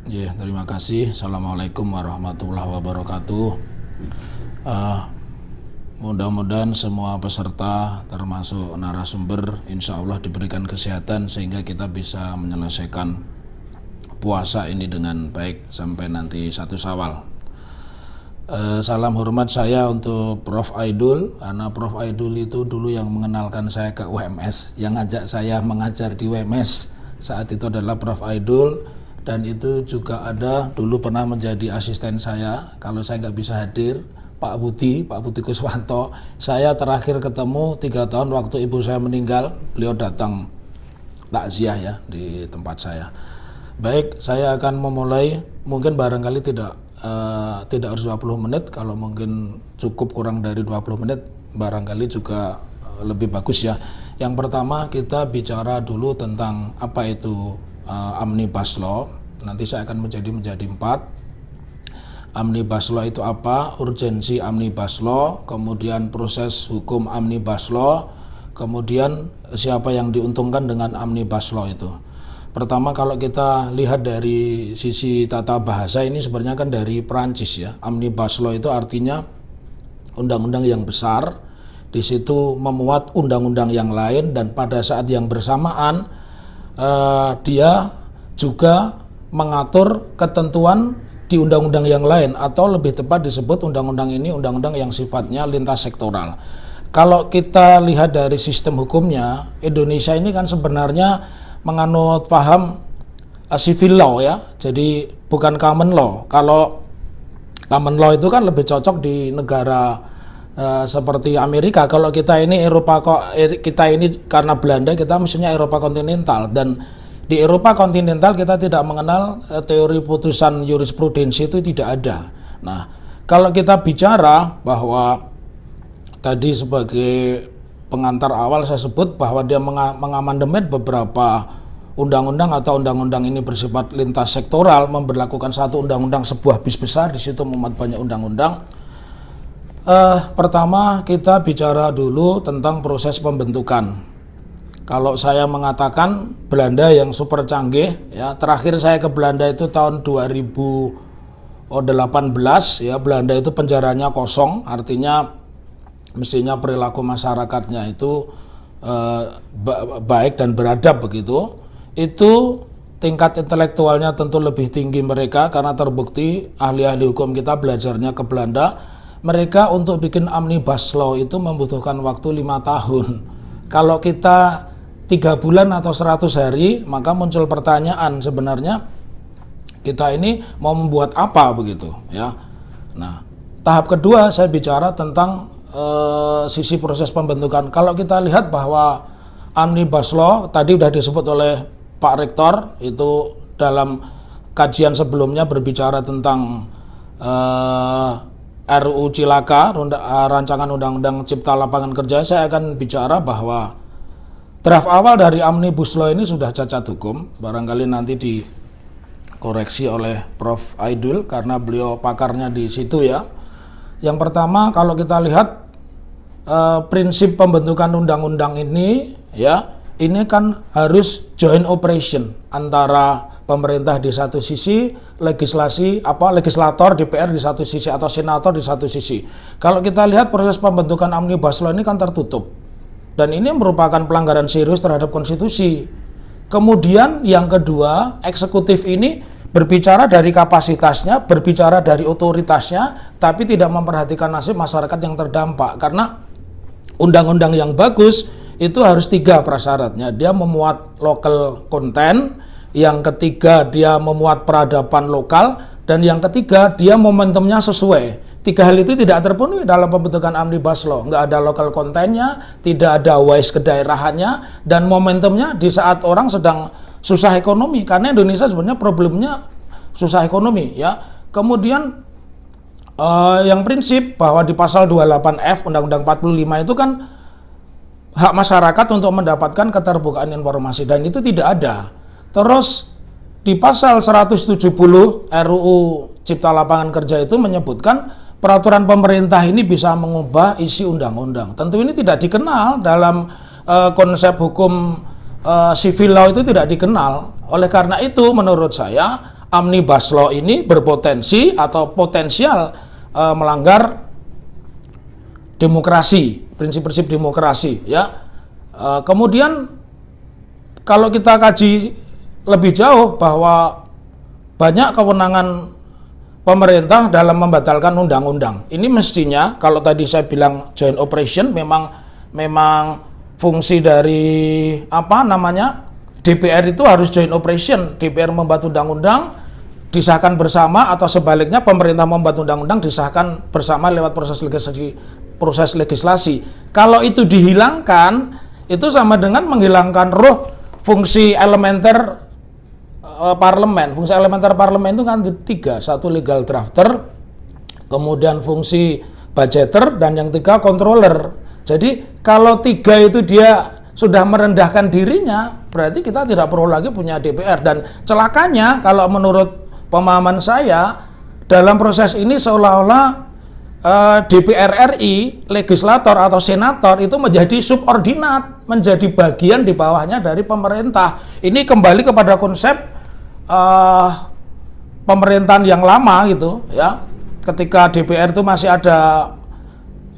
Ya, terima kasih. Assalamualaikum warahmatullahi wabarakatuh. Mudah-mudahan semua peserta termasuk narasumber insya Allah diberikan kesehatan sehingga kita bisa menyelesaikan puasa ini dengan baik sampai nanti 1 Syawal. Salam hormat saya untuk Prof. Aidul, karena Prof. Aidul itu dulu yang mengenalkan saya ke UMS, yang ngajak saya mengajar di UMS saat itu adalah Prof. Aidul. Dan itu juga ada dulu pernah menjadi asisten saya kalau saya nggak bisa hadir, Pak Budi Kuswanto. Saya terakhir ketemu 3 tahun waktu ibu saya meninggal, beliau datang takziah ya di tempat saya. Baik, saya akan memulai, mungkin barangkali tidak harus 20 menit, kalau mungkin cukup kurang dari 20 menit barangkali juga lebih bagus ya. Yang pertama kita bicara dulu tentang apa itu Omnibus Law. Nanti saya akan menjadi 4. Omnibus Law itu apa? Urgensi Omnibus Law, kemudian proses hukum Omnibus Law, kemudian siapa yang diuntungkan dengan Omnibus Law itu. Pertama, kalau kita lihat dari sisi tata bahasa, ini sebenarnya kan dari Perancis ya. Omnibus Law itu artinya undang-undang yang besar, di situ memuat undang-undang yang lain, dan pada saat yang bersamaan dia juga mengatur ketentuan di undang-undang yang lain, atau lebih tepat disebut undang-undang ini undang-undang yang sifatnya lintas sektoral. Kalau kita lihat dari sistem hukumnya, Indonesia ini kan sebenarnya menganut paham civil law ya, jadi bukan common law. Kalau common law itu kan lebih cocok di negara seperti Amerika. Kalau kita ini Eropa, kita ini karena Belanda, kita mestinya Eropa kontinental, dan di Eropa kontinental kita tidak mengenal teori putusan jurisprudensi, itu tidak ada. Nah, kalau kita bicara bahwa tadi sebagai pengantar awal saya sebut bahwa dia mengamandemen beberapa undang-undang atau undang-undang ini bersifat lintas sektoral, memberlakukan satu undang-undang sebuah bis besar, di situ memuat banyak undang-undang. Pertama kita bicara dulu tentang proses pembentukan. Kalau saya mengatakan Belanda yang super canggih ya, terakhir saya ke Belanda itu tahun 2018 ya, Belanda itu penjaranya kosong, artinya mestinya perilaku masyarakatnya itu baik dan beradab begitu. Itu tingkat intelektualnya tentu lebih tinggi mereka, karena terbukti ahli-ahli hukum kita belajarnya ke Belanda. Mereka untuk bikin Omnibus Law itu membutuhkan waktu 5 tahun. Kalau kita 3 bulan atau 100 hari, maka muncul pertanyaan, sebenarnya kita ini mau membuat apa begitu ya. Nah, tahap kedua saya bicara tentang sisi proses pembentukan. Kalau kita lihat bahwa Omnibus Law tadi sudah disebut oleh Pak Rektor, itu dalam kajian sebelumnya berbicara tentang RUU Cilaka, rancangan undang-undang cipta lapangan kerja. Saya akan bicara bahwa draft awal dari Omnibus Law ini sudah cacat hukum, barangkali nanti dikoreksi oleh Prof. Aidul karena beliau pakarnya di situ ya. Yang pertama, kalau kita lihat prinsip pembentukan undang-undang ini ya, ini kan harus joint operation antara pemerintah di satu sisi, legislator DPR di satu sisi, atau senator di satu sisi. Kalau kita lihat proses pembentukan Omnibus Law ini kan tertutup, dan ini merupakan pelanggaran serius terhadap konstitusi. Kemudian yang kedua, eksekutif ini berbicara dari kapasitasnya, berbicara dari otoritasnya, tapi tidak memperhatikan nasib masyarakat yang terdampak. Karena undang-undang yang bagus itu harus 3 prasyaratnya. Dia memuat local content, yang ketiga dia memuat peradaban lokal, dan yang ketiga dia momentumnya sesuai. 3 hal itu tidak terpenuhi dalam pembentukan Omnibus Law. Nggak ada local content-nya, tidak ada wise kedaerahannya, dan momentumnya di saat orang sedang susah ekonomi, karena Indonesia sebenarnya problemnya susah ekonomi ya. Kemudian yang prinsip bahwa di pasal 28F Undang-Undang 45 itu kan hak masyarakat untuk mendapatkan keterbukaan informasi, dan itu tidak ada. Terus di pasal 170 RUU Cipta Lapangan Kerja itu menyebutkan peraturan pemerintah ini bisa mengubah isi undang-undang. Tentu ini tidak dikenal dalam konsep hukum civil law, itu tidak dikenal. Oleh karena itu menurut saya Omnibus Law ini berpotensi atau potensial melanggar demokrasi, prinsip-prinsip demokrasi, ya. Kemudian kalau kita kaji lebih jauh bahwa banyak kewenangan pemerintah dalam membatalkan undang-undang. Ini mestinya kalau tadi saya bilang joint operation memang fungsi dari DPR itu harus joint operation. DPR membuat undang-undang disahkan bersama, atau sebaliknya pemerintah membuat undang-undang disahkan bersama lewat proses legislasi. Kalau itu dihilangkan, itu sama dengan menghilangkan roh fungsi elementer parlemen. Fungsi elementer parlemen itu kan tiga: satu legal drafter, kemudian fungsi budgeter, dan yang tiga controller. Jadi kalau tiga itu dia sudah merendahkan dirinya, berarti kita tidak perlu lagi punya DPR. Dan celakanya kalau menurut pemahaman saya, dalam proses ini seolah-olah DPR RI, legislator atau senator itu menjadi subordinat, menjadi bagian di bawahnya dari pemerintah. Ini kembali kepada konsep pemerintahan yang lama gitu, ya. Ketika DPR itu masih ada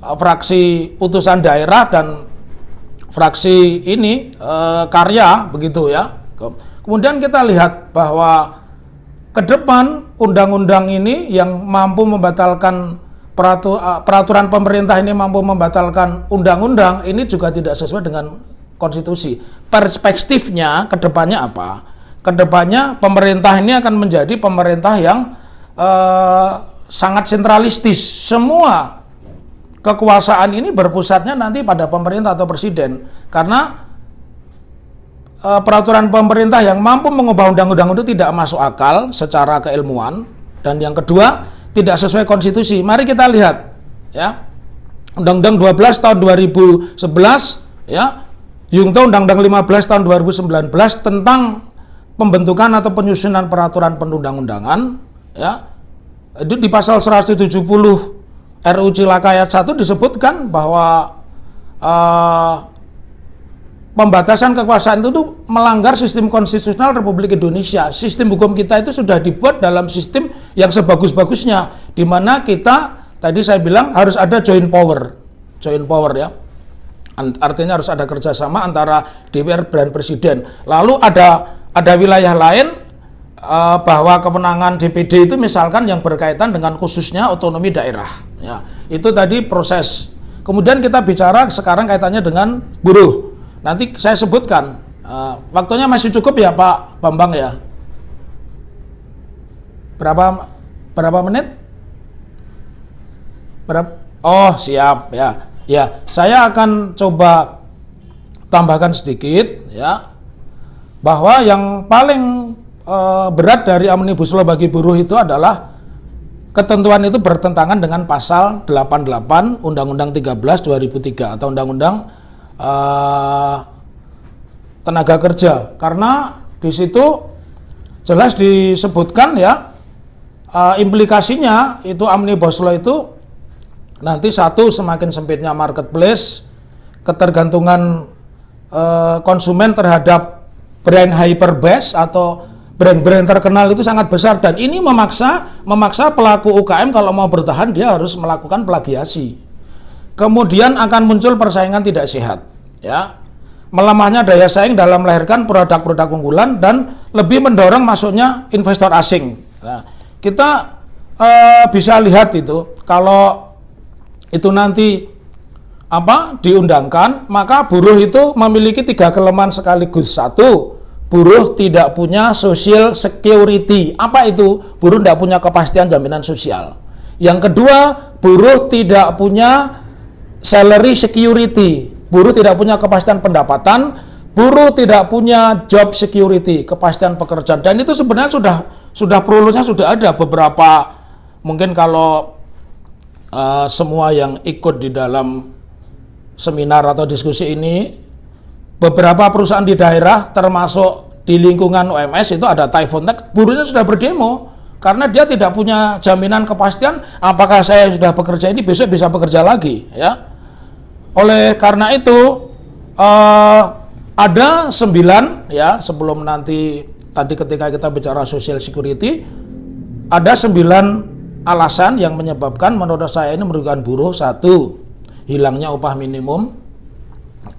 fraksi utusan daerah dan fraksi ini karya begitu, ya. Kemudian kita lihat bahwa ke depan undang-undang ini yang mampu membatalkan peraturan pemerintah ini mampu membatalkan undang-undang ini juga tidak sesuai dengan konstitusi. Perspektifnya ke depannya apa? Ke depannya pemerintah ini akan menjadi pemerintah yang sangat sentralistis. Semua kekuasaan ini berpusatnya nanti pada pemerintah atau presiden, karena peraturan pemerintah yang mampu mengubah undang-undang itu tidak masuk akal secara keilmuan, dan yang kedua tidak sesuai konstitusi. Mari kita lihat, ya, Undang-Undang 12 tahun 2011, ya, Yungto Undang-Undang 15 tahun 2019 tentang pembentukan atau penyusunan peraturan perundang-undangan, ya, itu di pasal 170 RUU Cilaka ayat 1 disebutkan bahwa pembatasan kekuasaan itu tuh melanggar sistem konstitusional Republik Indonesia. Sistem hukum kita itu sudah dibuat dalam sistem yang sebagus-bagusnya, di mana kita tadi saya bilang harus ada joint power, ya. Artinya harus ada kerjasama antara DPR dan Presiden. Lalu ada wilayah lain bahwa kewenangan DPD itu misalkan yang berkaitan dengan khususnya otonomi daerah. Ya, itu tadi proses. Kemudian kita bicara sekarang kaitannya dengan buruh. Nanti saya sebutkan, waktunya masih cukup ya Pak Bambang ya? Berapa menit? Oh siap ya. Ya, saya akan coba tambahkan sedikit ya, bahwa yang paling berat dari Omnibus Law bagi buruh itu adalah ketentuan itu bertentangan dengan pasal 88 Undang-Undang 13 2003 atau Undang-Undang tenaga kerja, karena di situ jelas disebutkan ya, implikasinya itu Omnibus Law itu nanti satu, semakin sempitnya marketplace, ketergantungan konsumen terhadap brand hyperbase atau brand-brand terkenal itu sangat besar, dan ini memaksa pelaku UKM kalau mau bertahan dia harus melakukan plagiasi. Kemudian akan muncul persaingan tidak sehat, ya, melemahnya daya saing dalam melahirkan produk-produk unggulan dan lebih mendorong masuknya investor asing. Nah, kita bisa lihat itu kalau itu nanti diundangkan, maka buruh itu memiliki 3 kelemahan sekaligus. Satu, buruh tidak punya social security. Apa itu? Buruh tidak punya kepastian jaminan sosial. Yang kedua, buruh tidak punya salary security. Buruh tidak punya kepastian pendapatan, buruh tidak punya job security, kepastian pekerjaan. Dan itu sebenarnya sudah perulunya sudah ada beberapa, mungkin kalau semua yang ikut di dalam seminar atau diskusi ini, beberapa perusahaan di daerah termasuk di lingkungan OMS itu ada Typhoon Tech, buruhnya sudah berdemo karena dia tidak punya jaminan kepastian apakah saya sudah bekerja ini besok bisa bekerja lagi, ya. Oleh karena itu ada 9 ya, sebelum nanti tadi ketika kita bicara social security, ada 9 alasan yang menyebabkan menurut saya ini merugikan buruh. 1, hilangnya upah minimum.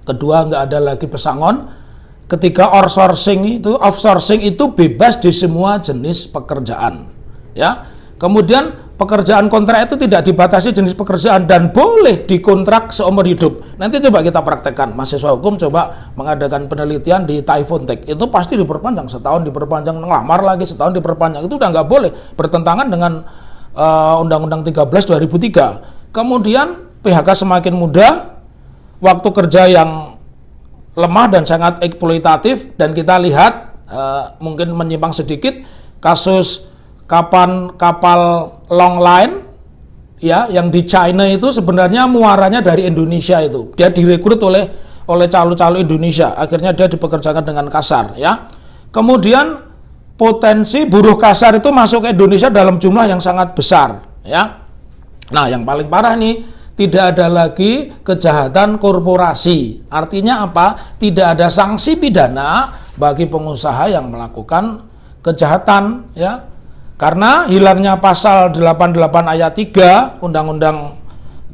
Kedua, nggak ada lagi pesangon. Ketiga, offsourcing itu bebas di semua jenis pekerjaan. Ya. Kemudian pekerjaan kontrak itu tidak dibatasi jenis pekerjaan dan boleh dikontrak seumur hidup. Nanti coba kita praktekkan. Mahasiswa hukum coba mengadakan penelitian di Typhoon Tech. Itu pasti diperpanjang, setahun diperpanjang, ngelamar lagi setahun diperpanjang. Itu udah nggak boleh, bertentangan dengan Undang-Undang 13 2003. Kemudian PHK semakin mudah, waktu kerja yang lemah dan sangat eksploitatif, dan kita lihat mungkin menyimpang sedikit kasus kapal long line ya yang di China itu sebenarnya muaranya dari Indonesia. Itu dia direkrut oleh calo-calo Indonesia, akhirnya dia dipekerjakan dengan kasar ya. Kemudian potensi buruh kasar itu masuk ke Indonesia dalam jumlah yang sangat besar ya. Nah, yang paling parah nih, tidak ada lagi kejahatan korporasi. Artinya apa? Tidak ada sanksi pidana bagi pengusaha yang melakukan kejahatan ya. Karena hilangnya pasal 88 ayat 3 Undang-Undang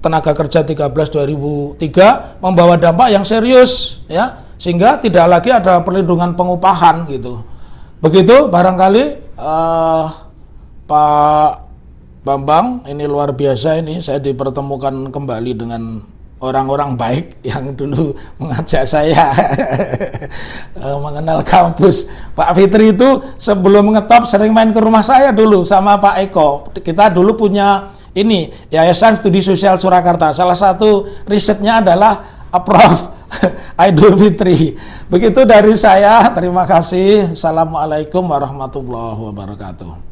Tenaga Kerja 13 2003 membawa dampak yang serius ya, sehingga tidak lagi ada perlindungan pengupahan gitu. Begitu barangkali Pak Bambang, ini luar biasa, ini saya dipertemukan kembali dengan orang-orang baik yang dulu mengajak saya mengenal kampus. Pak Fitri itu sebelum ngetop sering main ke rumah saya dulu sama Pak Eko. Kita dulu punya ini Yayasan Studi Sosial Surakarta. Salah satu risetnya adalah Prof. Aidul Fitri. Begitu dari saya, terima kasih. Assalamualaikum warahmatullahi wabarakatuh.